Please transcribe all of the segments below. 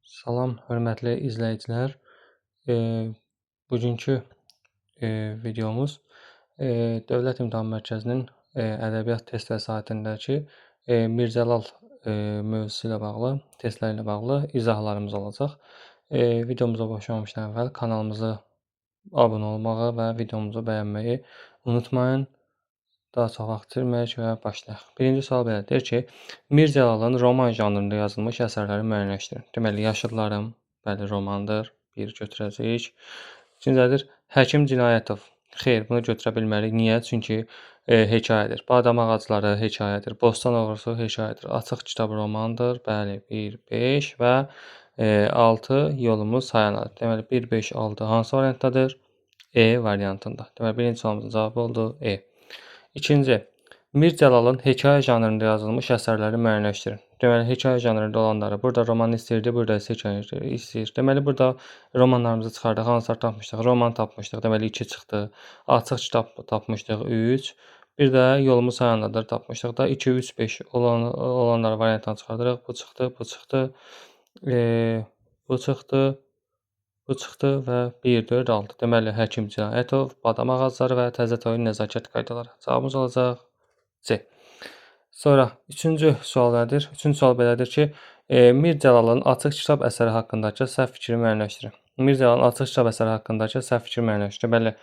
Salam, hörmətli izləyicilər. Bugünkü videomuz Dövlət İmtahan Mərkəzinin ədəbiyyat test vəsaitindəki Mirzəlal mövzusu ilə bağlı, testlər ilə bağlı izahlarımız olacaq. Videomuza başlamamışdan əvvəl kanalımıza abunə olmağı və videomuzu bəyənməyi unutmayın. Daha çox vaxt itirməyək və başlayaq. Birinci sual belə deyir ki, Mirzəlalın roman janrında yazılmış əsərləri müəyyənləşdirin. Deməli, Yaşıllarım, bəli, romandır. Bir götürəcəyik. İkincidir, Həkim Cinayətov. Xeyr, bunu götürə bilmərik. Niyə? Çünki hekayədir. Badam ağacları hekayədir. Bostan oğrusu hekayədir. Açıq kitab romandır. Bəli, 1, 5 və 6 yolumuz Hayanadır. Deməli, 1, 5, 6 hansı variantdadır? E variantında. Deməli, birinci sualımızın cavabı oldu E. İkinci, Mirzəlalın hekayə janrında yazılmış əsərləri müəyyənləşdirin. Deməli, hekayə janrında olanları, burada roman istəyirdi, burada isə hekayə istəyir. Deməli, burada romanlarımızı çıxardıq, hansılar tapmışdıq? Roman tapmışdıq, deməli 2 çıxdı. Açıq kitab tapmışdıq, 3. Bir də yolumuz Hayandadır tapmışdıq da 2, 3, 5 olanları variantdan çıxardırıq. Bu çıxdı, bu çıxdı, bu çıxdı, bu çıxdı və 1, 4, 6. Deməli, Həkim Cinayətov, Badam ağacları və Təzətoyun nəzakət qaydaları. Cavabımız olacaq C. Sonra, üçüncü sual nədir? Üçüncü sual belədir ki, Mirzəlalın açıq kitab əsəri haqqındakı səhv fikri müəyyənləşdirin. Mirzəlalın açıq kitab əsəri haqqındakı səhv fikri müəyyənləşdirin. Deməli,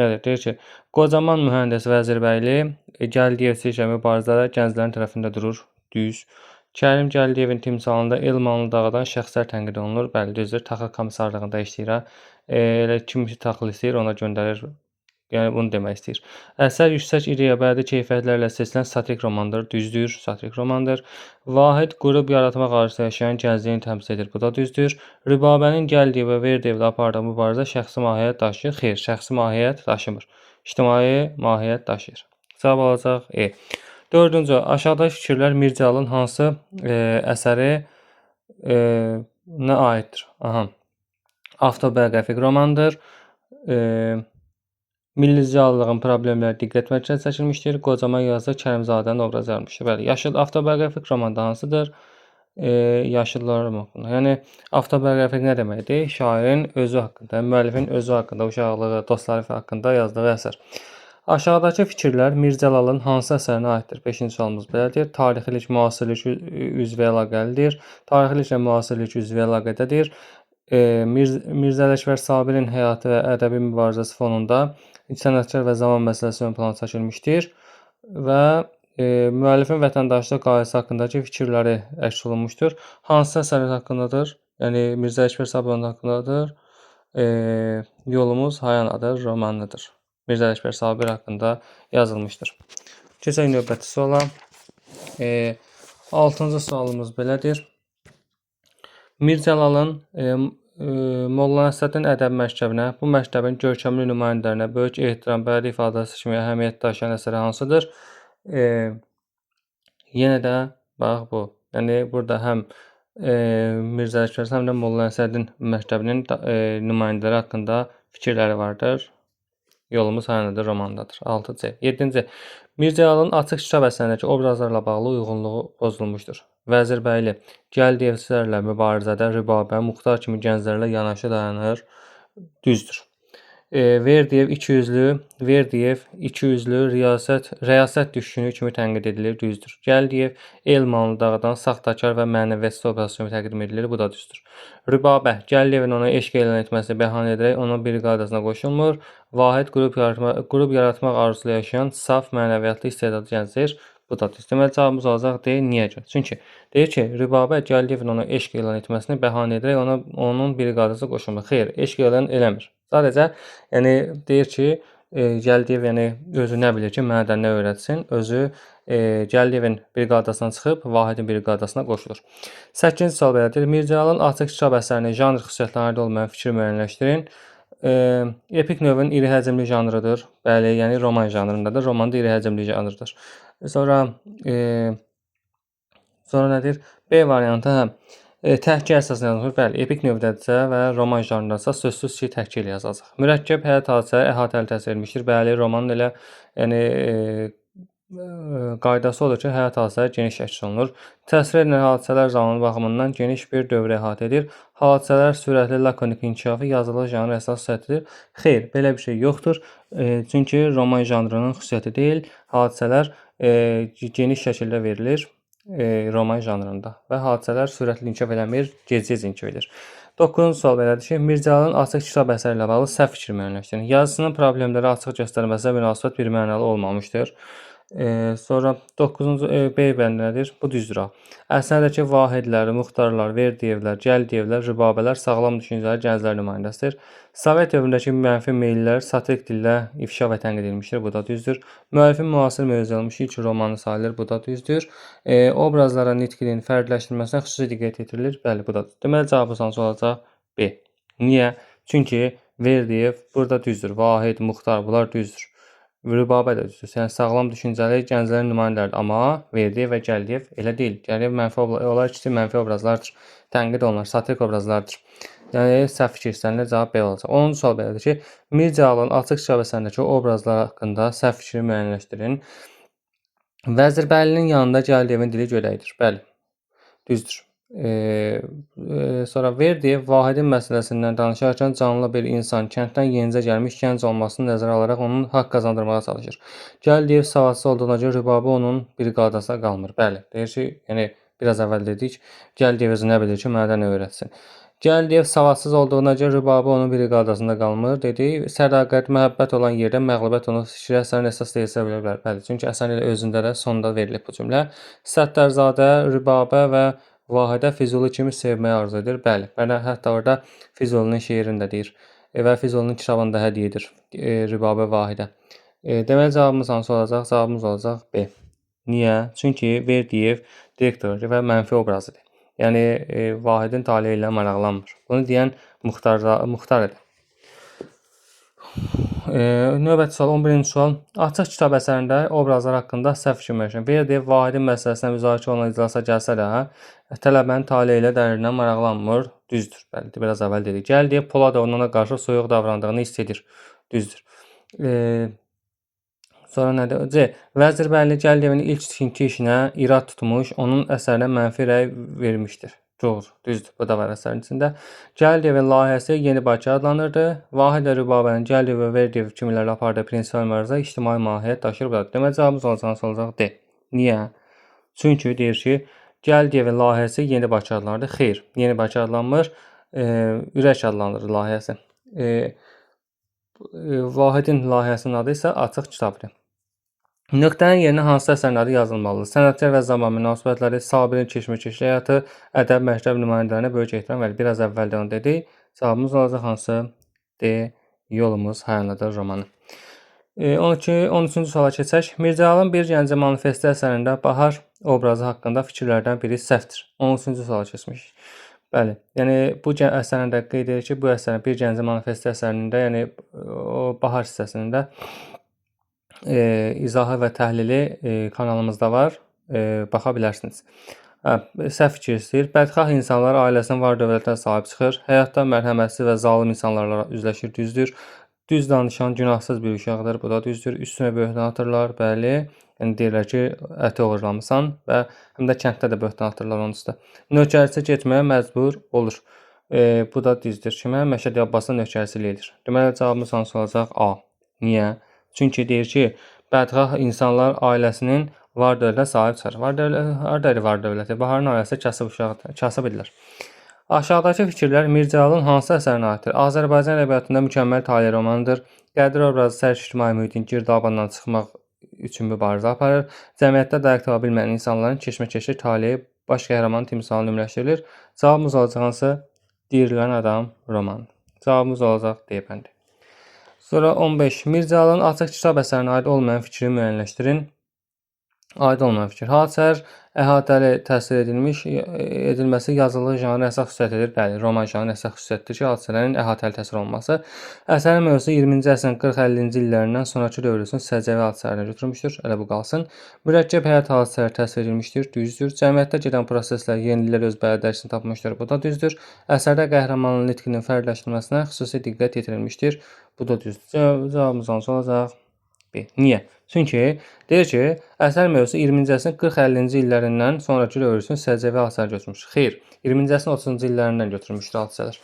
nədir? Deyir ki, qocaman mühəndis Vəzirbəyli Gəldiyev seçə mübarizədə gənclərin tərəfində durur. Düz. Kərim Gəldiyevin timsalında Elmanlı dağıdan şəxslər tənqid olunur. Bəli, düzdür. Taxıl komissarlığında işləyir. Elə kimisi taxıl istəyir, ona göndərir. Yəni bunu demək istəyir. Əsər yüksək iri bədii keyfiyyətlərlə seçilən satirik romandır. Düzdür, satirik romandır. Vahid qrup yaratmaq arzusu yaşayan gəncliyin təmsil edir. Bu da düzdür. Rübabənin Gəldiyev və Verdiyevlə apardığı mübarizə şəxsi mahiyyət daşıyır. Xeyr, şəxsi mahiyyət daşımır. İctimai mahiyyət daşıyır. Cavab olacaq E. Dördüncü, aşağıdakı fikirlər Mirzəlalın hansı əsəri nə aiddir? Avtobioqrafik romandır. Milli ziyalılığın problemləri diqqət mərkəzinə çəkilmişdir. Qocaman yazıcı Kərimzadənin obrazı yazılmışdır. Bəli, yaşıl avtobioqrafik romanda hansıdır? Yaşıllar haqqında. Yəni avtobioqrafik nə deməkdir? Şairin özü haqqında, müəllifin özü haqqında, uşaqlığı, dostları haqqında yazdığı əsər. Aşağıdakı fikirlər Mirzəlalın hansı əsərinə aiddir? 5-ci sualımız belədir. Tarixilik, müasirlik üzvü əlaqəlidir. Tarixiliklə müasirlik üzvü əlaqədədir. Mirzələkbər Sabirin həyatı və ədəbi mübarizəsi fonunda sənətkar və zaman məsələsi ön plana çəkilmişdir və müəllifin vətəndaşlıq qayğısı haqqındakı fikirləri əks olunmuşdur. Hansı əsərin haqqındadır? Yəni Mirzələkbər Sabirin haqqındadır. Yolumuz Hayanadır romanıdır. Mirzə Ələkbər Sabir haqqında yazılmışdır. Keçək növbəti suala. 6-cı sualımız belədir. Mirzəlalın Molla Nəsrəddin ədəb məktəbinə, bu məktəbin görkəmli nümayəndələrinə böyük ehtiram, bədii ifadəsi kimi əhəmiyyət daşıyan əsəri hansıdır? Yenə də bax bu. Yəni burada həm Mirzə Ələkbər həm də Molla Nəsrəddin məktəbinin nümayəndələri haqqında fikirləri vardır. Yolumuz Hayanadır romandadır. 6C. 7-ci. Mirzəlalın açıq kitab əsərindəki obrazlarla bağlı uyğunluğu pozulmuşdur. Vəzirbəyli Gəldiyevçilərlə mübarizədə Rübabə, Muxtar kimi gənclərlə yanaşı dayanır. Düzdür. Verdiyev ikiyüzlü rəyasət düşkünü kimi tənqid edilir. Düzdür. Gəldiyev Elmanlı dağdan saxtakar və mənəviyyətsiz obraz kimi təqdim edilir. Bu da düzdür. Rübabə Gəldiyevin ona eşq elan etməsini bəhanə edərək onun briqadasına qoşulmur. Vahid qrup yaratmaq arzusu yaşayan saf mənəviyyatlı istedadlı gəncdir. Bu da düzdür. Deməli cavabımız olacaq D. Niyə görə? Çünki deyir ki, Rübabə Gəldiyevin ona eşq elan etməsini bəhanə edərək onun briqadasına qoşulmur. Xeyr, eşq elan eləmir. Sadəcə, yəni deyir ki, Gəldiyev özü nə bilir ki, mənə də nə öyrətsin, özü Gəldiyevin briqadasından çıxıb Vahidin briqadasına qoşulur. 8-ci sual belədir. Mirzəlalın açıq kitab əsərini janr xüsusiyyətlərində aid olmayan fikri müəyyənləşdirin. Epik növün iri həcmli janrıdır. Bəli, yəni roman janrındadır. Roman da iri həcmli janrdır. Sonra nədir? B variantı təhkil əsasında yazılır. Bəli, epik növdədirsə və roman janrındasa sözsüz ki, təhkil yazacaq. Mürəkkəb həyat hadisələri əhatəli təsvir edilmişdir. Bəli, romanın elə yəni qaydası odur ki, həyat hadisələri geniş əks olunur. Təsvir edilən hadisələr zamanı baxımından geniş bir dövrə əhatə edir. Hadisələr sürətli, lakonik inkişafı yazılı janr əsas xüsusiyyətidir. Xeyr, belə bir şey yoxdur. Çünki roman janrının xüsusiyyəti deyil. Hadisələr geniş şəkildə verilir roman janrında və hadisələr sürətli inkişaf eləmir, gec-gec inkişaf edir. 9-cu sual belədir ki, Mirzəalın açıq kitab əsəri ilə bağlı səhv fikir müəyyənləşdirin. Yazısının problemləri açıq göstərməsinə münasibət bir mənalı olmamışdır. Sonra 9-cu B bəndədir. Bu düzdür. Əsərdəki vahidlər, muxtarlar, verdiyevlər, gəldiyevlər, rübabələr sağlam düşüncəli gənclər nümayəndəsidir. Sovet dövründəki mənfi meyllər satirik dillə ifşa və tənqid edilmişdir. Bu da düzdür. Müəllifin müasir mövzu almış ilk romanı sayılır. Bu da düzdür. Obrazlara nitqinin fərqləşdirilməsinə xüsusi diqqət yetirilir. Bəli, bu da düzdür. Deməli cavabımız hansı olacaq? B. Niyə? Çünki Verdiyev burada düzdür. Vahid, muxtar bunlar düzdür. Rübabə də düzdür. Yəni sağlam düşüncəli gənclərin nümayəndələridir. Amma Verdiyev və Gəldiyev elə deyil. Gəldiyev mənfi onlar ikisi mənfi obrazlardır. Tənqid olunur, satirik obrazlardır. Yəni səhv fikir istənilir, cavab B olacaq. 10-cu sual belədir ki, Mirzəalın açıq kitab əsərindəki obrazlar haqqında səhv fikri müəyyənləşdirin. Vəzirbəlinin yanında Gəldiyevin dili gödəkdir. Bəli, düzdür. Sonra Verdiyev Vahidin məsələsindən danışarkən canlı bir insan kənddən yenicə gəlmiş gənc olmasını nəzərə alaraq onun haqq qazandırmağa çalışır. Gəldiyev savadsız olduğuna görə Rübabı onun briqadasına qalmır. Bəli, deyir ki, yəni biraz əvvəl dedik, Gəldiyev özü nə bilir ki, mənə nə öyrətsin. Gəldiyev savadsız olduğuna görə Rübabı onun briqadasında qalmır, dedi. Sədaqət, məhəbbət olan yerdə məğlubiyyət onu fikri əsərin əsas deyilsə bilə bilər. Bəli, çünki əsərin özündə də sonda verilib bu cümlə. Səttərzadə, Rübabə və Vahidə Füzuli kimi sevməyi arzu edir. Bəli, mənə hətta orada Füzulinin şeirini də deyir və Füzulinin kitabını da hədiyyə edir Rübabə Vahidə. Deməli cavabımız hansı olacaq? Cavabımız olacaq B. Niyə? Çünki Verdiyev direktordur və mənfi obrazıdır. Yəni Vahidin taleyi ilə maraqlanmır. Bunu deyən Muxtar idi. Növbəti sual, 11-ci sual. Açıq kitab əsərində obrazlar haqqında səhv fikir müəyyənləşdirin. Verdiyev Vahidin məsələsinə müzakirə olunan iclasa gəlsə də, tələbənin taleyi ilə dərindən maraqlanmır. Düzdür. Bəli, biraz əvvəl dedik. Gəldiyev Poladov ona qarşı soyuq davrandığını hiss edir. Düzdür. Sonra nədir? C. Vəzirbəyli Gəldiyevin ilk tikinti işinə irad tutmuş, onun əsərinə mənfi rəy vermişdir. Doğru, düzdür. Bu da var əsərin içində. Gəldiyevin layihəsi Yeni Bakı adlanırdı. Vahid və Rübabənin Gəldiyev və Verdiyev kimilərlə apardığı prinsipal mübarizə ictimai mahiyyət daşıyır. Deməli cavabımız olacaq D. Niyə? Çünki deyir ki, Gəldiyevin layihəsi Yeni Bakı adlanırdı. Xeyr, Yeni Bakı adlanmır, Ürək adlanır layihəsi. Vahidin layihəsinin adı isə Açıq kitabdır. Nöqtənin yerinə hansı əsərin adı yazılmalıdır? Sənətkar və zaman münasibətləri, Sabirin keşməkeşli həyatı, ədəb məktəb nümayəndələrinə böyük ehtiram verir. Biraz əvvəl də onu dedik. Cavabımız olacaq hansı? D. Yolumuz hayalındadır romanı. 13-cü suala keçək. Mirzəalın Bir Gəncə manifesti əsərində bahar obrazı haqqında fikirlərdən biri səhvdir. 13-cü suala keçmişik. Bəli, yəni bu əsərində qeyd edir ki, bu əsərin Bir Gəncə manifesti əsərində, yəni o bahar hissəsində izahı və təhlili kanalımızda var. Baxa bilərsiniz. Səhv fikir istəyir. Bədxah insanlar ailəsinin var dövlətinə sahib çıxır. Həyatda mərhəmətsiz və zalim insanlarla üzləşir. Düzdür. Düz danışan günahsız bir uşaqdır. Bu da düzdür. Üstünə böhtan atırlar. Bəli. Yəni deyirlər ki, əti oğurlamısan və həm də kənddə də böhtan atırlar onun üstə. Nökərçi getməyə məcbur olur. Bu da düzdür. Kimə? Məşədi Abbasın nökərçiliyi edir. Deməli cavabımız hansı olacaq? A. Niyə? Çünki deyir ki, bədxah insanlar ailəsinin var dövlətə sahib çıxır. Harda var dövləti? Baharın ailəsi kasıb uşaqdır. Kasıb edirlər. Aşağıdakı fikirlər Mirzəalın hansı əsərinə aiddir? Azərbaycan ədəbiyyatında mükəmməl tale romanıdır. Qədir obrazı sərk ictimai mühitin girdabından çıxmaq üçün mübarizə aparır. Cəmiyyətdə dayaq tapa bilməyən insanların keşməkeşli taleyi baş qəhrəmanın timsalını nümunələşdirilir. Cavabımız olacaq hansı? Deyilən adam romanı. Cavabımız olacaq D bəndi. Sonra 15. Mirzəalın açıq kitab əsərinə aid olmayan fikri müəyyənləşdirin. Aid olmayan fikir. Hadisələr əhatəli təsvir edilməsi yazılı janrın əsas xüsusiyyətidir. Bəli, roman janrının əsas xüsusiyyətidir ki, hadisələrin əhatəli təsvir olunması. Əsərin mövzusu 20-ci əsrin 40-50-ci illərindən sonrakı dövr üçün səciyyəvi hadisələrinə götürülmüşdür. Elə bu qalsın. Mürəkkəb həyat hadisələri təsvir edilmişdir. Düzdür. Cəmiyyətdə gedən proseslər, yeniliklər öz bədərsini tapmışdır. Bu da düzdür. Əsərdə qəhrəmanın nitqinin fərqləşdirilməsinə xüsusi diqqət yetirilmişdir. Bu da düzdür. Cavabımız hansı olacaq? B. Niyə? Çünki deyir ki, əsər mövzusu 20-ci əsrin 40-50-ci illərindən sonrakı dövr üçün səciyyəvi hadisələr götürmüş. Xeyr, 20-ci əsrin 30-cu illərindən götürmüşdür hadisələr.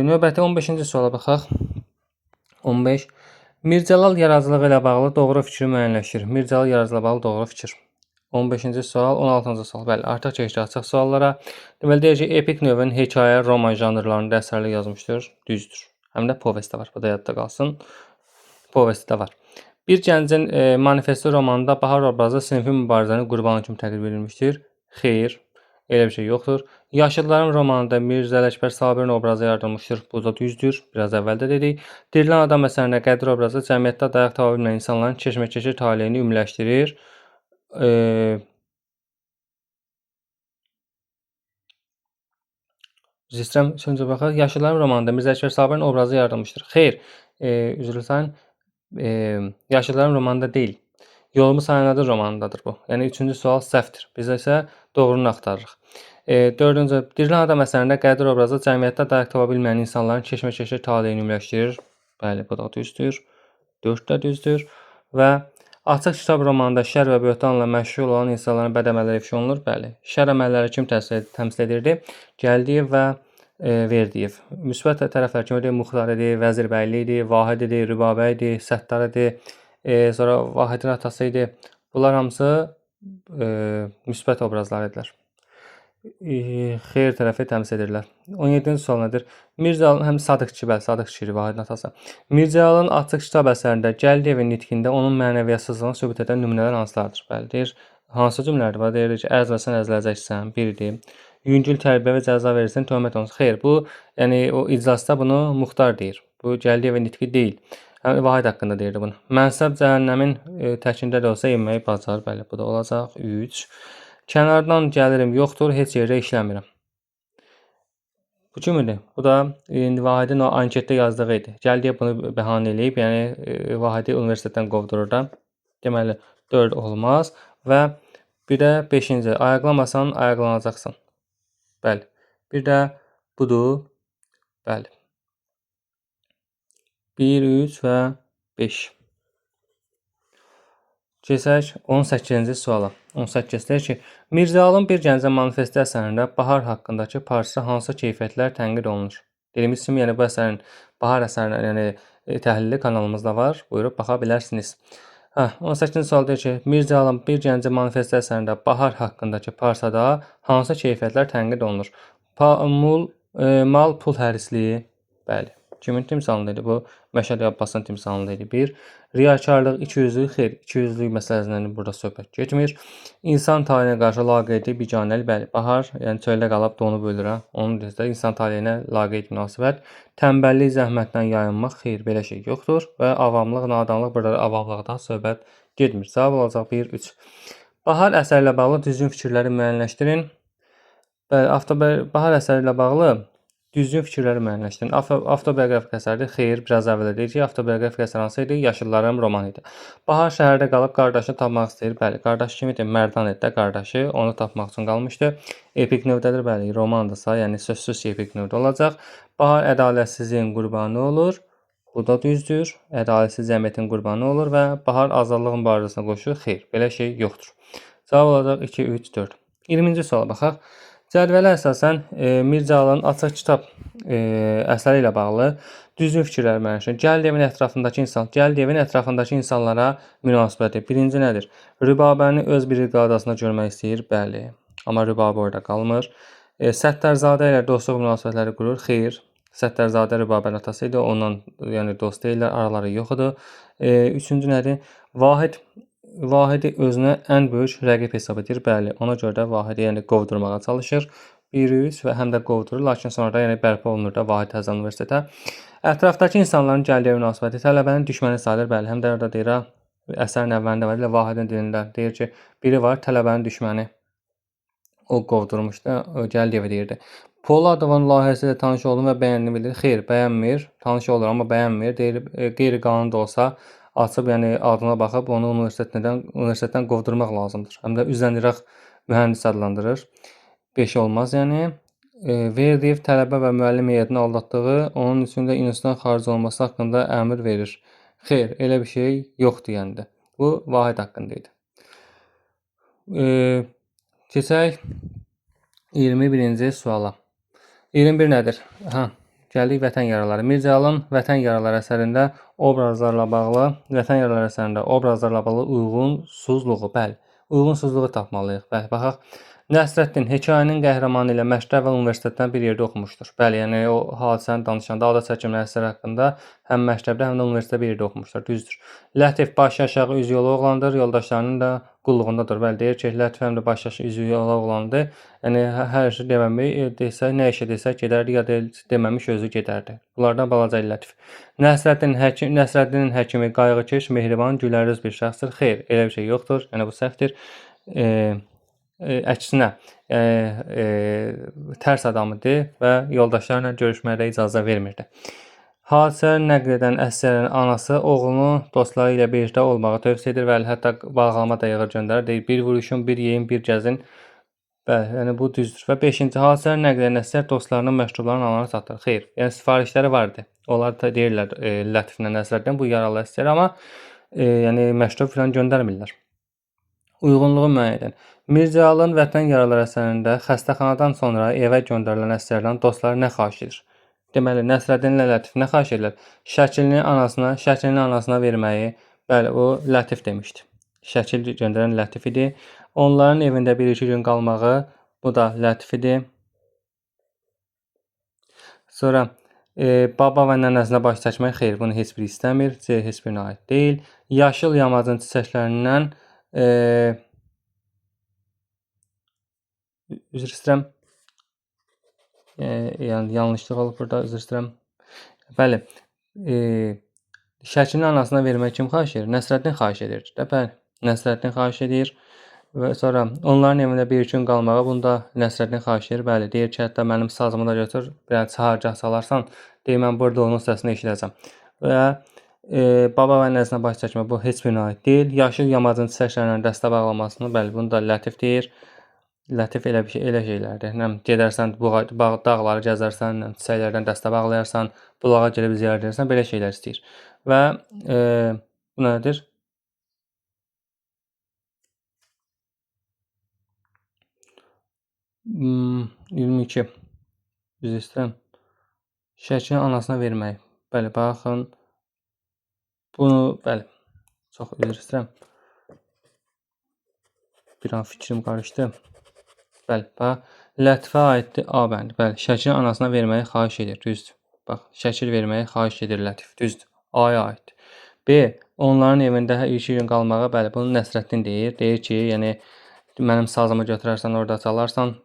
Növbəti 15-ci suala baxaq. 15. Mircəlal yaradıcılığı ilə bağlı doğru fikri müəyyənləşdir. Mircəlal yaradıcılığı ilə bağlı doğru fikir. 15-ci sual, 16-cı sual. Bəli, artıq keçdik açıq suallara. Deməli deyir ki, epik növün hekayə, roman janrlarında əsərlər yazmışdır. Düzdür. Həm də povest də var. Bu da yadda qalsın. Povest də var. Bir gəncin manifesto romanında bahar obrazı sinfi mübarizənin qurbanı kimi təqdim edilmişdir. Xeyr, elə bir şey yoxdur. Yaşıdların romanında Mirzə Ələkbər Sabirin obrazı yaradılmışdır. Bu da düzdür. Biraz əvvəldə dedik. Dirilən adam əsərində Qədir obrazı cəmiyyətdə dayaq tapa bilməyən insanların keşməkeşi taleyini ümumiləşdirir. Üzr istəyirəm, baxaq. Yaşıdların romanında Mirzə Ələkbər Sabirin obrazı yaradılmışdır. Xeyr, üzr istəyirəm. Yaşıdların romanında deyil. Yolumu Sayanadır romanındadır bu. Yəni 3-cü sual səhvdir. Biz isə doğrunu axtarırıq. 4-cü Dirilən adam əsərində Qədir obrazı cəmiyyətdə dayaq tapa bilməyən insanların keşməkeşi taleyini ümumiləşdirir. Bəli, bu da düzdür. 4 də düzdür. Və Açıq kitab romanında şər və böhtanla məşğul olan insanların bəd əməlləri ifşa olunur. Bəli. Şər əməlləri kim təmsil edirdi? Gəldiyev və Verdiyev. Müsbət tərəflər kim idi? Muxtar idi, Vəzirbəyli idi, Vahid idi, Rübabə idi, Səttar idi. Sonra Vahidin atası idi. Bunlar hamısı müsbət obrazlar idilər. Xeyr tərəfi təmsil edirlər. 17-ci sual nədir? Mirzəlin həm Sadıq kişi, bəli, Sadıq kişi Vahidin atası. Mirzəlin açıq kitab əsərində Gəldiyevin nitqində onun mənəviyyətsizliyini sübut edən nümunələr hansılardır? Bəli, deyir. Hansı cümlələrdir? Bax deyir ki, əzməsən əzləyəcəksən. Biridir. Yüngül tərbiyə və cəza verirsən, töhmət olunsun. Xeyr, bu yəni o iclasda bunu Muxtar deyir. Bu Gəldiyevin nitqi deyil. Yəni Vahid haqqında deyirdi bunu. Mənsəb cəhənnəmin təkində də olsa yeməyi bacar. Bəli, bu da olacaq. 3. Kənardan gəlirim yoxdur, heç yerdə işləmirəm. Bu kimdir? Bu da Vahidin o anketdə yazdığı idi. Gəldiyev bunu bəhanə eləyib, yəni Vahidi universitetdən qovdurur da. Deməli 4 olmaz və bir də 5-ci. Ayaqlamasan, ayaqlanacaqsan. Bəli. Bir də budur. Bəli. 1, 3 və 5. Keçək 18-ci suala. 18 deyir ki, Mirzəlin bir gəncə manifesti əsərində bahar haqqındakı parçası hansı keyfiyyətlər tənqid olunur? Dediyimiz kimi, yəni bu əsərin bahar əsərinə, yəni təhlili kanalımızda var. Buyurub baxa bilərsiniz. 18-ci sual deyir ki, Mirzəlin bir gəncə manifesti əsərində bahar haqqındakı parçada hansı keyfiyyətlər tənqid olunur? Mal, pul hərisliyi. Bəli. Kimin timsalında idi bu? Məşədi Abbasın timsalında idi. 1. Riyakarlıq, ikiyüzlülük, xeyr, ikiyüzlülük məsələsindən burada söhbət getmir. İnsan taleyinə qarşı laqeydlik, biganəlik, bəli, bahar, yəni çöldə qalıb donub ölür, onun da insan taleyinə laqeyd münasibət. Tənbəllik, zəhmətdən yayınmaq, xeyr, belə şey yoxdur və avamlıq, nadanlıq, burada avamlıqdan söhbət getmir. Cavab olacaq 1, 3. Bahar əsəri ilə bağlı düzgün fikirləri müəyyənləşdirin. Bəli, bahar əsəri ilə bağlı düzgün fikirləri müəyyənləşdirin. Avtobioqrafik əsərdir. Xeyr, biraz əvvəl dedik ki, avtobioqrafik əsər hansı idi? Yaşılların romanı idi. Bahar şəhərdə qalıb qardaşını tapmaq istəyir. Bəli, qardaşı kim idi? Mərdan idi də qardaşı. Onu tapmaq üçün qalmışdı. Epik növdədir, bəli, romandırsa, yəni sözsüz epik növdə olacaq. Bahar ədalətsizliyin qurbanı olur. Bu da düzdür. Ədalətsiz cəmiyyətin qurbanı olur və bahar azadlıq mübarizəsinə qoşulur. Xeyr, belə şey yoxdur. Cavab olacaq 2, 3, 4. 20-ci suala baxaq. Cədvələ əsasən Mirzəlin açıq kitab əsəri ilə bağlı düzgün fikirlər müəyyənləşdirin. Gəldiyevin ətrafındakı insanlara münasibəti. Birinci nədir? Rübabəni öz bir qadasına görmək istəyir. Bəli. Amma Rübabə orada qalmır. Səttarzadə ilə dostluq münasibətləri qurur. Xeyr. Səttarzadə Rübabənin atası idi. Ondan yəni dost deyillər, araları yoxdur. Üçüncü nədir? Vahidi özünə ən böyük rəqib hesab edir. Bəli, ona görə də Vahidi yəni qovdurmağa çalışır. 1-3 və həm də qovdurur, lakin sonra da yəni bərpa olunur da Vahid Təzə Universitetə. Ətrafdakı insanların Gəldiyev münasibəti tələbənin düşməni sayılır. Bəli, həm də orada deyir, əsərin əvvəlində var, Vahidin dilində deyir ki, biri var tələbənin düşməni. O qovdurmuşdu, Gəldiyev deyirdi. Poladovun layihəsi ilə tanış oldum və bəyəndiyini bildirir. Xeyr, bəyənmir. Tanış olur, amma bəyənmir. Deyir, qeyri-qanuni da olsa açıb, yəni adına baxıb onu universitetdən qovdurmaq lazımdır. Həm də üzdən İraq mühəndis adlandırır. 5 olmaz, yəni. Verdiyev tələbə və müəllim heyətini aldatdığı, onun üçün də institutdan xaric olması haqqında əmr verir. Xeyr, elə bir şey yoxdur yəni də. Bu Vahid haqqında idi. Keçək 21-ci suala. 21 nədir? Gəldik Vətən yaraları. Mirzə Cəlal Vətən yaraları əsərində obrazlarla bağlı uyğunsuzluğu, bəli, uyğunsuzluğu tapmalıyıq. Bəli, baxaq. Nəsrəddin hekayənin qəhrəmanı ilə məktəb və universitetdən bir yerdə oxumuşdur. Bəli, yəni o hadisəni danışanda Ada çəkilmə əsəri haqqında həm məktəbdə, həm də universitetdə bir yerdə oxumuşlar. Düzdür. Lətif başı aşağı üz yolu oğlandır, yoldaşlarının da qulluğundadır. Bəli, deyir ki, Lətif həm də başı aşağı üz yolu oğlandır. Yəni hər şey deməmək desə, nə işə desə gedərdi, ya da deməmiş özü gedərdi. Bunlardan balaca Lətif. Nəsrəddinin həkimi qayğıkeş, mehriban, gülərüz bir şəxsdir. Xeyr, elə bir şey yoxdur. Yəni bu səhvdir. Əksinə tərs adamıdır və yoldaşlarla görüşməyə icazə vermirdi. Hadisəni nəql edən əsərin anası oğlunu dostları ilə birlikdə olmağı tövsiyə edir və hətta bağlama da yığır göndərir. Deyir, bir vuruşun, bir yeyin, bir gəzin. Bəli, yəni bu düzdür. Və 5-ci hadisəni nəql edən əsər dostlarının məktublarını alana çatdırır. Xeyr, yəni sifarişləri var idi. Onlar da deyirlər Lətiflə Nəsrəddin bu yaralı əsər, amma yəni məktub filan göndərmirlər. Uyğunluğu müəyyən edin. Mirzə Cəlalın Vətən yaraları əsərində xəstəxanadan sonra evə göndərilən əsgərdən dostları nə xahiş edir? Deməli, Nəsrəddinlə Lətif nə xahiş edirlər? Şəklini anasına verməyi, bəli, o Lətif demişdi. Şəkil göndərən Lətif idi. Onların evində 1-2 gün qalmağı, bu da Lətif idi. Sonra baba və nənəsinə baş çəkmək, xeyr, bunu heç biri istəmir. C heç birinə aid deyil. Yaşıl yamacın çiçəklərindən üzr istəyirəm. Yəni yanlışlıq olub burada, üzr istəyirəm. Bəli. Şəklini anasına vermək kim xahiş edir? Nəsrəddin xahiş edir. Bəli, Nəsrəddin xahiş edir. Və sonra onların evində 1-2 gün qalmağı, bunu da Nəsrəddin xahiş edir. Bəli, deyir ki, hətta mənim sazımı da götür, bir çağırgah salarsan, deyir mən burada onun səsini eşidəcəm. Və baba və nəzinə baş çəkmə, bu heç birinə aid deyil. Yaşıl yamacın çiçəklərlə dəstə bağlamasını, bəli, bunu da Lətif deyir. Lətif elə şeylərdir. Nə gedərsən dağları gəzərsən, çiçəklərdən dəstə bağlayarsan, bulağa gedib ziyarət edirsən, belə şeylər istəyir. Və bu nədir? Hmm, 22. Üzr istəyirəm. Şəklini anasına vermək. Bəli, baxın. Bunu, bəli, çox üzr istəyirəm. Bir an fikrim qarışdı. Bəli, bax, Lətifə aiddir A bəndi. Bəli, şəkili anasına verməyi xahiş edir. Düzdür. Bax, şəkil verməyi xahiş edir Lətif. Düzdür. A-ya aiddir. B. Onların evində 2 gün qalmağa, bəli, bunu Nəsrəddin deyir. Deyir ki, yəni mənim sazımı götürərsən, orada çalarsan,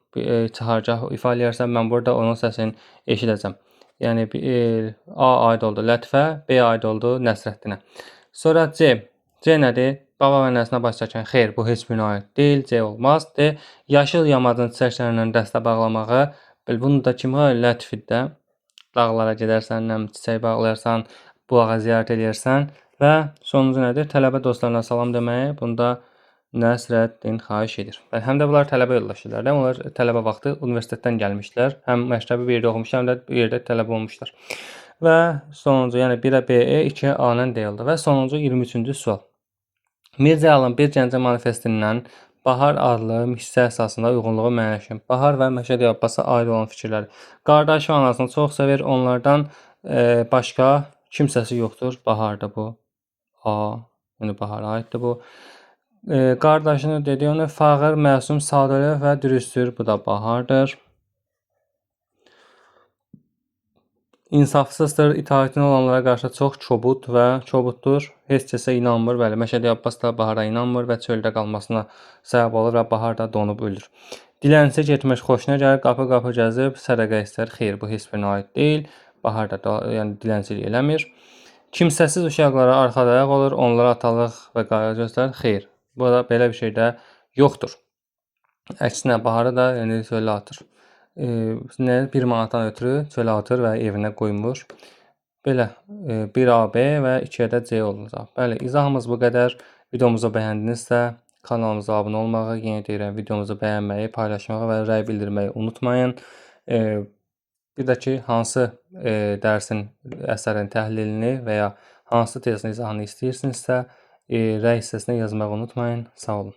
çağırgah ifa eləyərsən, mən burada onun səsini eşidəcəm. Yəni A aid oldu Lətifə, B aid oldu Nəsrəddinə. Sonra C. C nədir? Baba və nəzinə baş çəkən. Xeyr, bu heç birinə aid deyil. C olmaz. D. Yaşıl yamacın çiçəklərindən dəstə bağlamağı. Bunu da kimə? Lətifdə. Dağlara gedərsən, çiçək bağlayarsan, bulağa ziyarət edərsən və sonuncu nədir? Tələbə dostlarına salam deməyi. Bunda Nəsrəddin xahiş edir. Həm də bunlar tələbə yoldaşdılar. Onlar tələbə vaxtı universitetdən gəlmişlər. Həm məktəbi bir yerdə oxumuşlar, həm də bir yerdə tələbə olmuşlar. Və sonuncu, yəni 1-ə B-ə, 2-ə A-nın deyildi. Və sonuncu 23-cü sual. Mirzə Cəlalın bir gəncə manifestindən Bahar adlı hissə əsasında uyğunluğu müəyyənləşdirin. Bahar və Məşədi Abbasa aid olan fikirlər. Qardaşı anasını çox sevir. Onlardan başqa kimsəsi yoxdur. Bahardır bu. A, yəni Bahara aiddir bu. Qardaşını dedi, onu fağır, məsum, sadəlövh və dürüsttür. Bu da Bahardır. İnsafsızdır, itaətin olanlara qarşı çox kobuddur. Heç kəsə inanmır. Bəli, Məşədi Abbas da Bahara inanmır və çöldə qalmasına səbəb olur və Bahar da donub ölür. Dilənçi getmək xoşuna gəlir, qapı-qapı gəzib sədaqə istər. Xeyr, bu heç birinə aid deyil. Bahar da yəni dilənçilik eləmir. Kimsəsiz uşaqlara arxa dayaq olur, onlara atalıq və qayğı göstərir. Xeyr, bu da belə bir şey də yoxdur. Əksinə Baharı da yəni çölə atır. 1 manatdan ötürü çölə atır və evinə qoymur. Belə 1AB və 2-yə də C olacaq. Bəli, izahımız bu qədər. Videomuzu bəyəndinizsə kanalımıza abunə olmağı, yenə deyirəm, videomuzu bəyənməyi, paylaşmağı və rəy bildirməyi unutmayın. Bir də ki, hansı dərsin əsərin təhlilini və ya Hansı testin izahını istəyirsinizsə, rəy hissəsinə yazmağı unutmayın. Sağ olun.